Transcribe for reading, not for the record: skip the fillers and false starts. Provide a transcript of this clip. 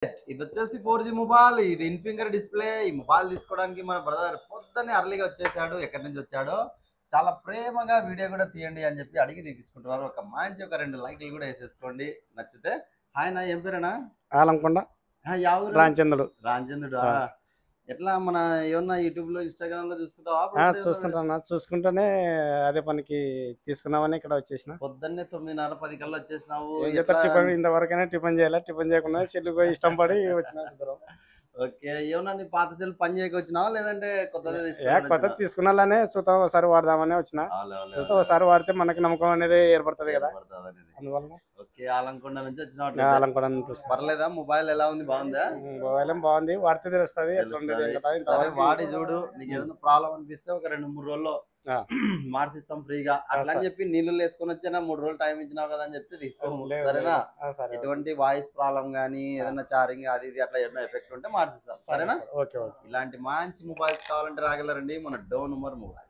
ఇది వచ్చేసి 4G mobile. ఇది ఇన్ ఫింగర్ డిస్ప్లే. ఈ మొబైల్ తీసుకోవడానికి మన బ్రదర్ పొద్దున్నే అర్లీగా వచ్చేసాడు. ఎక్కడి నుంచి వచ్చాడో చాలా ప్రేమగా వీడియో కూడా తీయండి అని చెప్పి అడిగి తీపించుకుంటున్నారు. ఒక మంచి ఒక 2 లైక్లు కూడా వేసేసుకోండి నచ్చితే. హాయ్ నా ఏం పేరేనా? ఆలంకొండ ఎవరు? రాంచంద్రుడు. రాంచంద్రుడు. ఎట్లా మన ఏమన్నా యూట్యూబ్ లో ఇన్స్టాగ్రామ్ లో చూస్తుంటావా? చూస్తుంటా, చూసుకుంటానే అదే పనికి తీసుకున్నామని ఇక్కడ వచ్చేసిన. పొద్దున్నే 9:30 10 కల్లా వచ్చేసినావు. ఇంతవరకైనా టిఫిన్ చేయాలి, టిఫిన్ చేయకుండా చెల్లి ఇష్టం పడి వచ్చిన. ఓకే, ఏమన్నా నీ పాత సెల్ పని చేయక వచ్చినావా లేదంటే కొత్తది తీసుకున్నానే చూద్దాం, ఒకసారి వాడదామని వచ్చిన. ఒకసారి వాడితే మనకి నమ్మకం అనేది ఏర్పడుతుంది కదా, అందువల్ల. ఓకే, ఆలంకొండ నుంచి వచ్చిన. ఆలంకొండ పర్లేదా? మొబైల్ ఎలా ఉంది? బాగుందా? మొబైల్ బాగుంది, వాడితే తెలుస్తుంది ఎట్లా ఉండేది. వాడి చూడు, నీకు ఏదైనా ప్రాబ్లం అనిపిస్తే ఒక 2-3 రోజుల్లో మార్చిస్తాం ఫ్రీగా. అట్లా అని చెప్పి నీళ్ళు వేసుకొని వచ్చా 3 రోజులు టైం ఇచ్చినావు కదా అని చెప్తే తీసుకోము, సరేనా? ఎటువంటి వాయిస్ ప్రాబ్లం గానీ ఏదైనా చారింగ్ అది ఇది అట్లా ఏమైనా ఎఫెక్ట్ ఉంటే మార్చిస్తాం, సరేనా? ఓకే. ఇలాంటి మంచి మొబైల్స్ కావాలంటే రాగలరండి మన డో నెంబర్ మొబైల్.